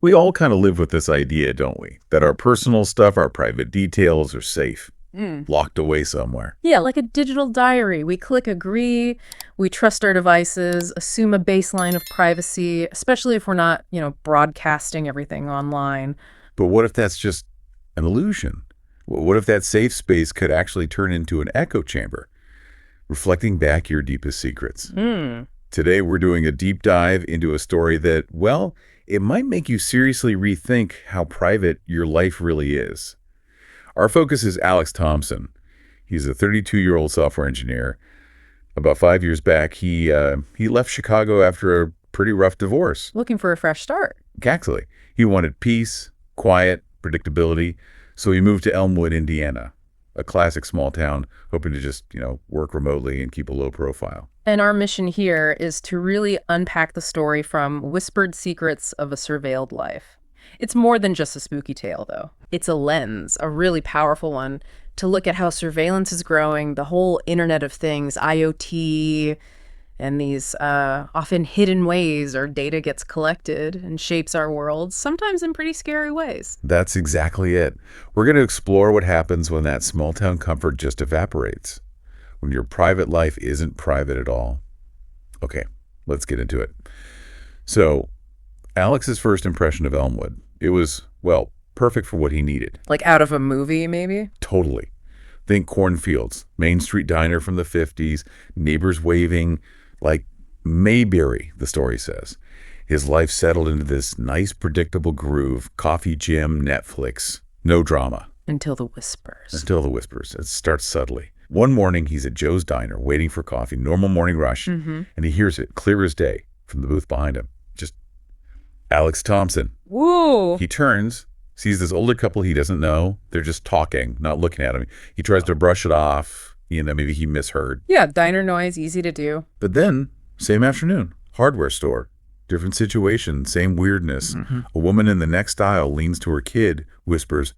We all kind of live with this idea, don't we? That our personal stuff, our private details are safe, Mm. locked away somewhere. Yeah, like a digital diary. We click agree, we trust our devices, assume a baseline of privacy, especially if we're not, broadcasting everything online. But what if that's just an illusion? What if that safe space could actually turn into an echo chamber, reflecting back your deepest secrets? Mm. Today, we're doing a deep dive into a story that, well, it might make you seriously rethink how private your life really is. Our focus is Alex Thompson. He's a 32-year-old software engineer. About 5 years back, he left Chicago after a pretty rough divorce. Looking for a fresh start. Actually, he wanted peace, quiet, predictability, so he moved to Elmwood, Indiana, a classic small town, hoping to just, work remotely and keep a low profile. And our mission here is to really unpack the story from whispered secrets of a surveilled life. It's more than just a spooky tale, though. It's a lens, a really powerful one, to look at how surveillance is growing, the whole Internet of Things, IoT, and these often hidden ways our data gets collected and shapes our world, sometimes in pretty scary ways. That's exactly it. We're going to explore what happens when that small town comfort just evaporates, when your private life isn't private at all. Okay, let's get into it. So, Alex's first impression of Elmwood, it was, well, perfect for what he needed. Like out of a movie, maybe? Totally. Think cornfields, Main Street diner from the 50s, neighbors waving, like Mayberry, the story says. His life settled into this nice, predictable groove, coffee, gym, Netflix, no drama. Until the whispers. Until the whispers. It starts subtly. One morning, he's at Joe's Diner, waiting for coffee, normal morning rush, and he hears it clear as day from the booth behind him. Just Alex Thompson. Woo! He turns, sees this older couple he doesn't know. They're just talking, not looking at him. He tries to brush it off. Maybe he misheard. Yeah, diner noise, easy to do. But then, same afternoon, hardware store. Different situation, same weirdness. A woman in the next aisle leans to her kid, whispers,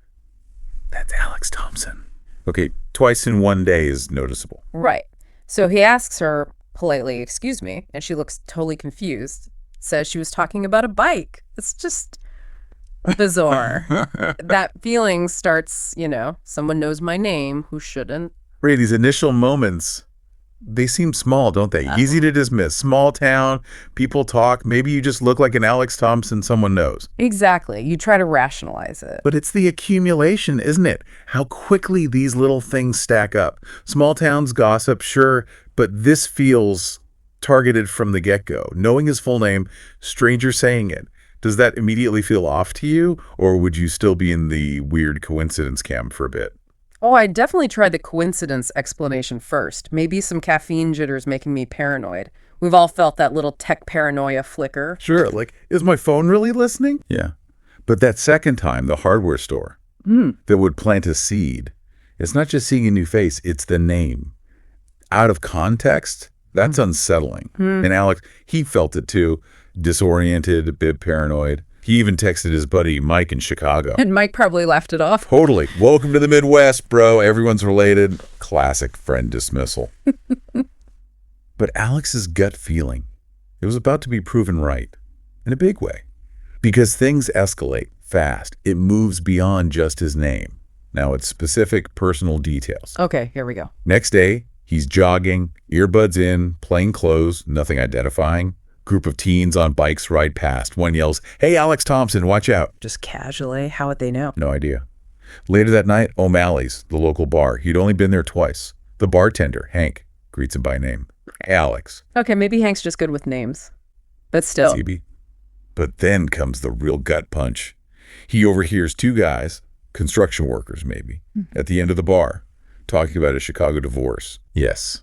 "That's Alex Thompson." Okay, twice in one day is noticeable. Right. So he asks her politely, "Excuse me," and she looks totally confused. Says she was talking about a bike. It's just bizarre. That feeling starts, someone knows my name who shouldn't. Ray, these initial moments, they seem small, don't they? Easy to dismiss. Small town, people talk. Maybe you just look like an Alex Thompson someone knows. Exactly. You try to rationalize it. But it's the accumulation, isn't it? How quickly these little things stack up. Small towns gossip, sure, but this feels targeted from the get-go. Knowing his full name, stranger saying it. Does that immediately feel off to you, or would you still be in the weird coincidence camp for a bit? Oh, I definitely tried the coincidence explanation first. Maybe some caffeine jitters making me paranoid. We've all felt that little tech paranoia flicker. Sure, like, is my phone really listening? Yeah. But that second time, the hardware store, that would plant a seed, it's not just seeing a new face, it's the name. Out of context, that's unsettling. And Alex, he felt it too, disoriented, a bit paranoid. He even texted his buddy Mike in Chicago. And Mike probably laughed it off. Totally. Welcome to the Midwest, bro. Everyone's related. Classic friend dismissal. But Alex's gut feeling, it was about to be proven right in a big way. Because things escalate fast. It moves beyond just his name. Now it's specific personal details. Okay, here we go. Next day, he's jogging, earbuds in, plain clothes, nothing identifying. Group of teens on bikes ride past. One yells, "Hey, Alex Thompson, watch out." Just casually, how would they know? No idea. Later that night, O'Malley's, the local bar. He'd only been there twice. The bartender, Hank, greets him by name. "Hey, Alex." Okay, maybe Hank's just good with names. But still. CB. But then comes the real gut punch. He overhears two guys, construction workers maybe, at the end of the bar, talking about a Chicago divorce. Yes.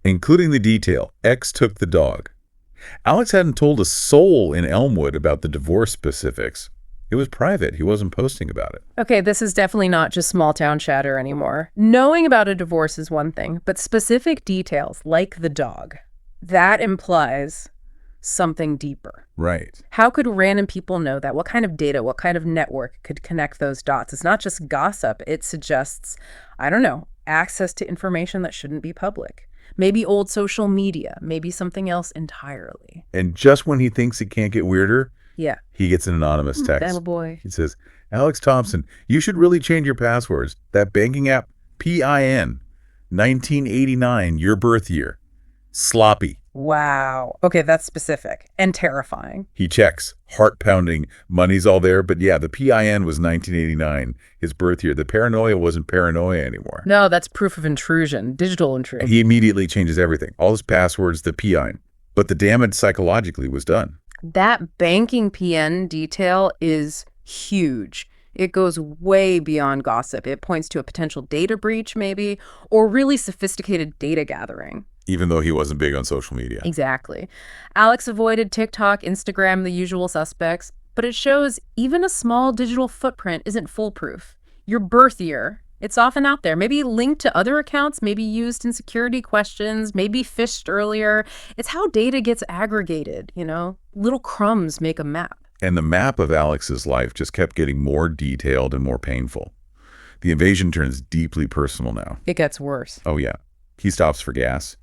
Including the detail, X took the dog. Alex hadn't told a soul in Elmwood about the divorce specifics. It was private. He wasn't posting about it. Okay, this is definitely not just small town chatter anymore. Knowing about a divorce is one thing, but specific details, like the dog, that implies something deeper. Right. How could random people know that? What kind of data, what kind of network could connect those dots? It's not just gossip. It suggests, I don't know, access to information that shouldn't be public. Maybe old social media, maybe something else entirely. And just when he thinks it can't get weirder, Yeah. He gets an anonymous text. That boy. He says, Alex Thompson, you should really change your passwords. That banking app, PIN, 1989, your birth year. Sloppy. Wow. Okay, that's specific and terrifying. He checks, heart pounding, money's all there, but yeah, the PIN was 1989, his birth year. The paranoia wasn't paranoia anymore. No, that's proof of intrusion, digital intrusion. He immediately changes everything, all his passwords, the PIN. But the damage psychologically was done. That banking PN detail is huge. It goes way beyond gossip. It points to a potential data breach, maybe, or really sophisticated data gathering. Even though he wasn't big on social media. Exactly. Alex avoided TikTok, Instagram, the usual suspects, but it shows even a small digital footprint isn't foolproof. Your birth year, it's often out there, maybe linked to other accounts, maybe used in security questions, maybe phished earlier. It's how data gets aggregated, you know? Little crumbs make a map. And the map of Alex's life just kept getting more detailed and more painful. The invasion turns deeply personal now. It gets worse. Oh, yeah. He stops for gas.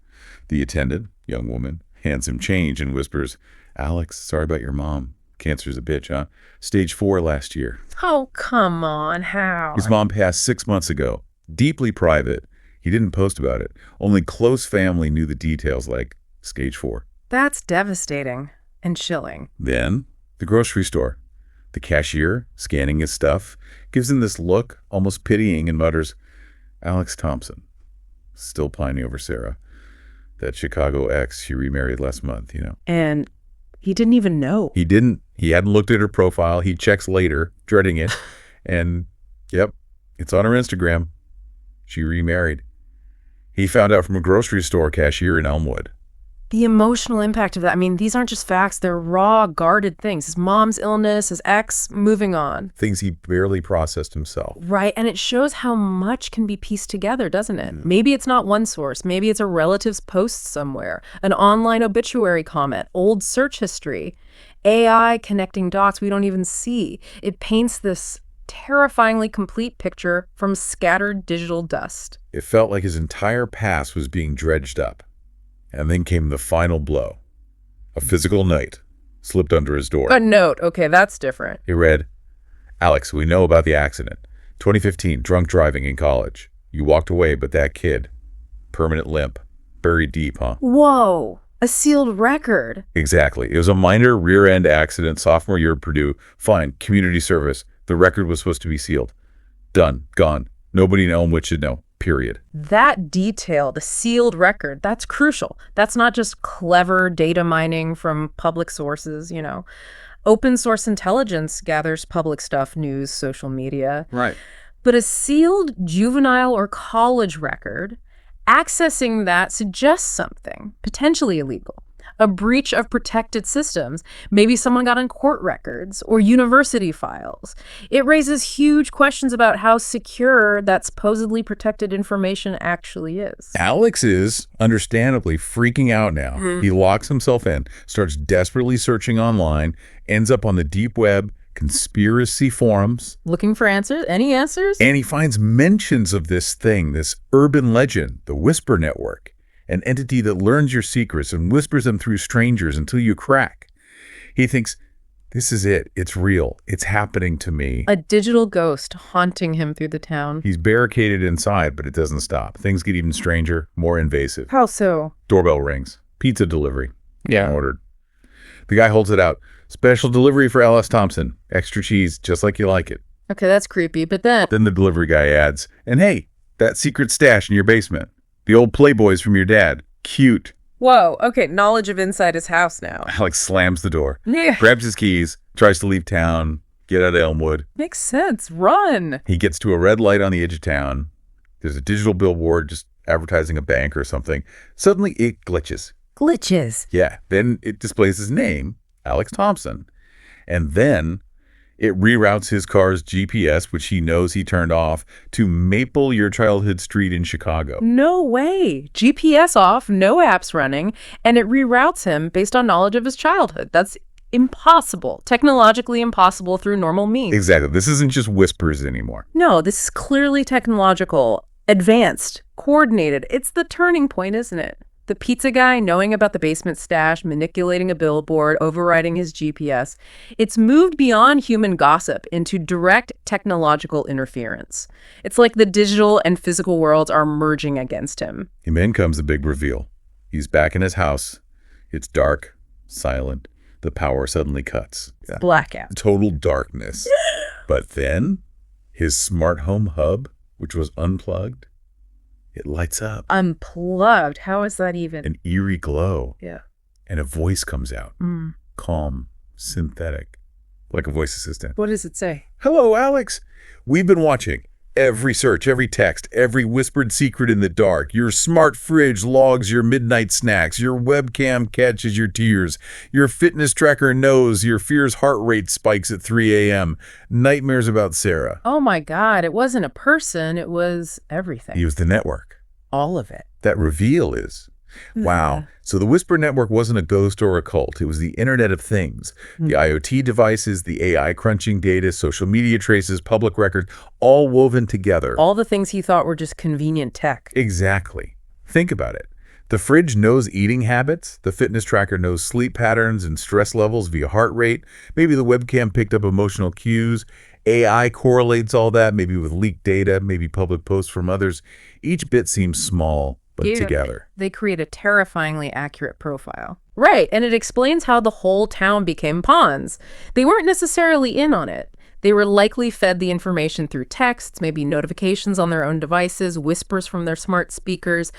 The attendant, young woman, hands him change and whispers, Alex, sorry about your mom. Cancer's a bitch, huh? Stage 4 last year. Oh, come on, how? His mom passed 6 months ago. Deeply private. He didn't post about it. Only close family knew the details, like stage 4. That's devastating and chilling. Then, the grocery store. The cashier, scanning his stuff, gives him this look, almost pitying, and mutters, Alex Thompson. Still pining over Sarah. That Chicago ex she remarried last month, you know. And he didn't even know. He didn't. He hadn't looked at her profile. He checks later, dreading it. And, yep, it's on her Instagram. She remarried. He found out from a grocery store cashier in Elmwood. The emotional impact of that. I mean, these aren't just facts. They're raw, guarded things. His mom's illness, his ex, moving on. Things he barely processed himself. Right. And it shows how much can be pieced together, doesn't it? Maybe it's not one source. Maybe it's a relative's post somewhere, an online obituary comment, old search history, AI connecting dots we don't even see. It paints this terrifyingly complete picture from scattered digital dust. It felt like his entire past was being dredged up. And then came the final blow. A physical note slipped under his door. A note. Okay, that's different. It read, Alex, we know about the accident. 2015, drunk driving in college. You walked away, but that kid, permanent limp, buried deep, huh? Whoa, a sealed record. Exactly. It was a minor rear-end accident, sophomore year at Purdue. Fine, community service. The record was supposed to be sealed. Done. Gone. Nobody in Elmwood should know. Period. That detail, the sealed record, that's crucial. That's not just clever data mining from public sources, you know. Open source intelligence gathers public stuff, news, social media. Right. But a sealed juvenile or college record, accessing that suggests something, potentially illegal. A breach of protected systems. Maybe someone got on court records or university files. It raises huge questions about how secure that supposedly protected information actually is. Alex is, understandably, freaking out now. He locks himself in, starts desperately searching online, ends up on the deep web, conspiracy forums. Looking for answers? Any answers? And he finds mentions of this thing, this urban legend, the Whisper Network. An entity that learns your secrets and whispers them through strangers until you crack. He thinks, this is it. It's real. It's happening to me. A digital ghost haunting him through the town. He's barricaded inside, but it doesn't stop. Things get even stranger, more invasive. How so? Doorbell rings. Pizza delivery. Yeah. Ordered. The guy holds it out. Special delivery for Alex Thompson. Extra cheese, just like you like it. Okay, that's creepy, but then... Then the delivery guy adds, and hey, that secret stash in your basement. The old Playboys from your dad. Cute. Whoa, okay, knowledge of inside his house now. Alex slams the door, Yeah. grabs his keys, tries to leave town, get out of Elmwood. Makes sense. Run. He gets to a red light on the edge of town. There's a digital billboard just advertising a bank or something. Suddenly it glitches. Glitches. Yeah, then it displays his name, Alex Thompson. And then it reroutes his car's GPS, which he knows he turned off, to Maple, your childhood street in Chicago. No way. GPS off, no apps running, and it reroutes him based on knowledge of his childhood. That's impossible. Technologically impossible through normal means. Exactly. This isn't just whispers anymore. No, this is clearly technological, advanced, coordinated. It's the turning point, isn't it? The pizza guy knowing about the basement stash, manipulating a billboard, overriding his GPS. It's moved beyond human gossip into direct technological interference. It's like the digital and physical worlds are merging against him. And then comes the big reveal. He's back in his house. It's dark, silent. The power suddenly cuts. Yeah. Blackout. Total darkness. But then, his smart home hub, which was unplugged, it lights up. Unplugged. How is that even? An eerie glow. Yeah. And a voice comes out. Mm. Calm, synthetic, like a voice assistant. What does it say? Hello, Alex. We've been watching every search, every text, every whispered secret in the dark. Your smart fridge logs your midnight snacks. Your webcam catches your tears. Your fitness tracker knows your fear's heart rate spikes at 3 a.m. Nightmares about Sarah. Oh my God, it wasn't a person, it was everything. He was the network. All of it. That reveal is, wow. So the Whisper Network wasn't a ghost or a cult. It was the Internet of Things. The IoT devices, the AI crunching data, social media traces, public records, all woven together. All the things he thought were just convenient tech. Exactly. Think about it. The fridge knows eating habits. The fitness tracker knows sleep patterns and stress levels via heart rate. Maybe the webcam picked up emotional cues. AI correlates all that, maybe with leaked data, maybe public posts from others. Each bit seems small, but together. They create a terrifyingly accurate profile. Right, and it explains how the whole town became pawns. They weren't necessarily in on it. They were likely fed the information through texts, maybe notifications on their own devices, whispers from their smart speakers.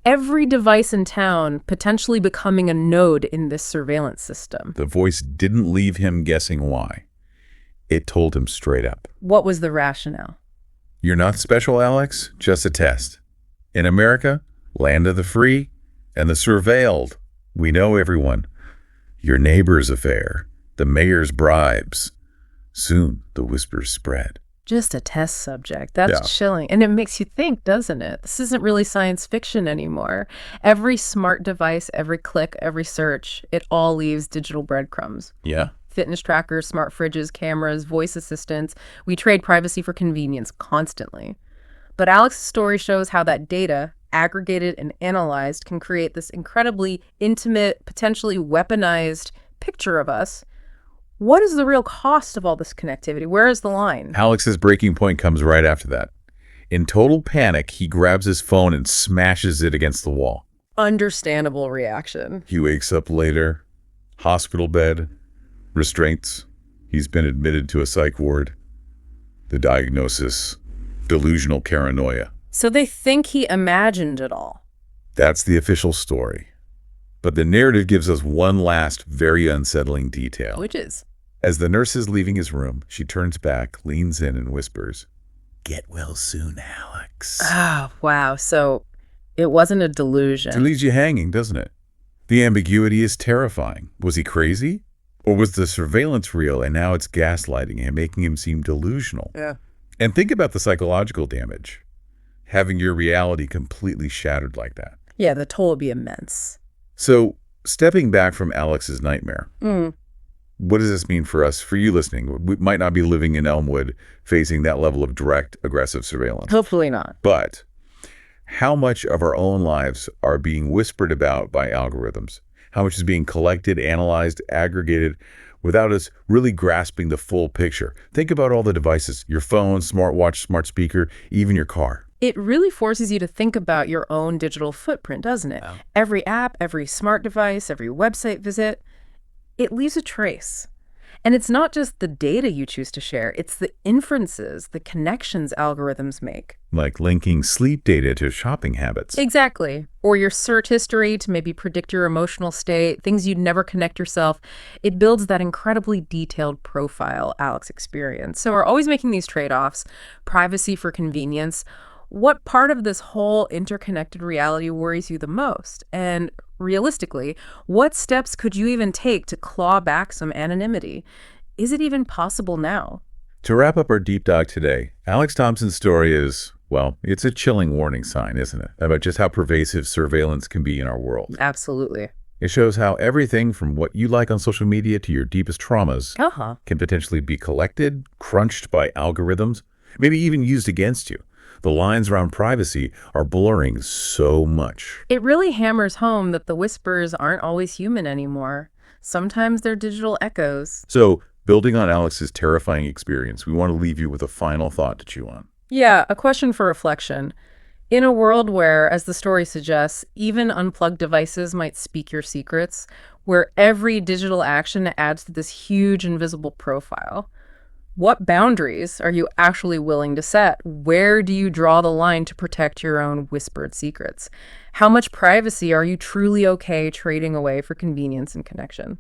Every device in town potentially becoming a node in this surveillance system. The voice didn't leave him guessing why. It told him straight up. What was the rationale? You're not special, Alex, just a test. In America, land of the free and the surveilled. We know everyone. Your neighbor's affair, the mayor's bribes. Soon the whispers spread. Just a test subject. That's chilling. And it makes you think, doesn't it? This isn't really science fiction anymore. Every smart device, every click, every search, it all leaves digital breadcrumbs. Yeah. Fitness trackers, smart fridges, cameras, voice assistants. We trade privacy for convenience constantly. But Alex's story shows how that data, aggregated and analyzed, can create this incredibly intimate, potentially weaponized picture of us. What is the real cost of all this connectivity? Where is the line? Alex's breaking point comes right after that. In total panic, he grabs his phone and smashes it against the wall. Understandable reaction. He wakes up later, hospital bed, restraints. He's been admitted to a psych ward. The diagnosis, delusional paranoia. So they think he imagined it all. That's the official story. But the narrative gives us one last, very unsettling detail. Which is? As the nurse is leaving his room, she turns back, leans in, and whispers, "Get well soon, Alex." Oh, wow. So it wasn't a delusion. It leaves you hanging, doesn't it? The ambiguity is terrifying. Was he crazy? Or was the surveillance real and now it's gaslighting him, making him seem delusional? Yeah. And think about the psychological damage. Having your reality completely shattered like that. Yeah, the toll would be immense. So, stepping back from Alex's nightmare, what does this mean for us, for you listening? We might not be living in Elmwood facing that level of direct, aggressive surveillance. Hopefully not. But how much of our own lives are being whispered about by algorithms? How much is being collected, analyzed, aggregated without us really grasping the full picture? Think about all the devices, your phone, smartwatch, smart speaker, even your car. It really forces you to think about your own digital footprint, doesn't it? Wow. Every app, every smart device, every website visit, it leaves a trace. And it's not just the data you choose to share, it's the inferences, the connections algorithms make. Like linking sleep data to shopping habits. Exactly. Or your search history to maybe predict your emotional state, things you'd never connect yourself. It builds that incredibly detailed profile Alex experienced. So we're always making these trade-offs, privacy for convenience. What part of this whole interconnected reality worries you the most? And realistically, what steps could you even take to claw back some anonymity? Is it even possible now? To wrap up our deep dive today, Alex Thompson's story is, well, it's a chilling warning sign, isn't it? About just how pervasive surveillance can be in our world. Absolutely. It shows how everything from what you like on social media to your deepest traumas can potentially be collected, crunched by algorithms, maybe even used against you. The lines around privacy are blurring so much. It really hammers home that the whispers aren't always human anymore. Sometimes they're digital echoes. So, building on Alex's terrifying experience, we want to leave you with a final thought to chew on. Yeah, a question for reflection. In a world where, as the story suggests, even unplugged devices might speak your secrets, where every digital action adds to this huge invisible profile, what boundaries are you actually willing to set? Where do you draw the line to protect your own whispered secrets? How much privacy are you truly okay trading away for convenience and connection?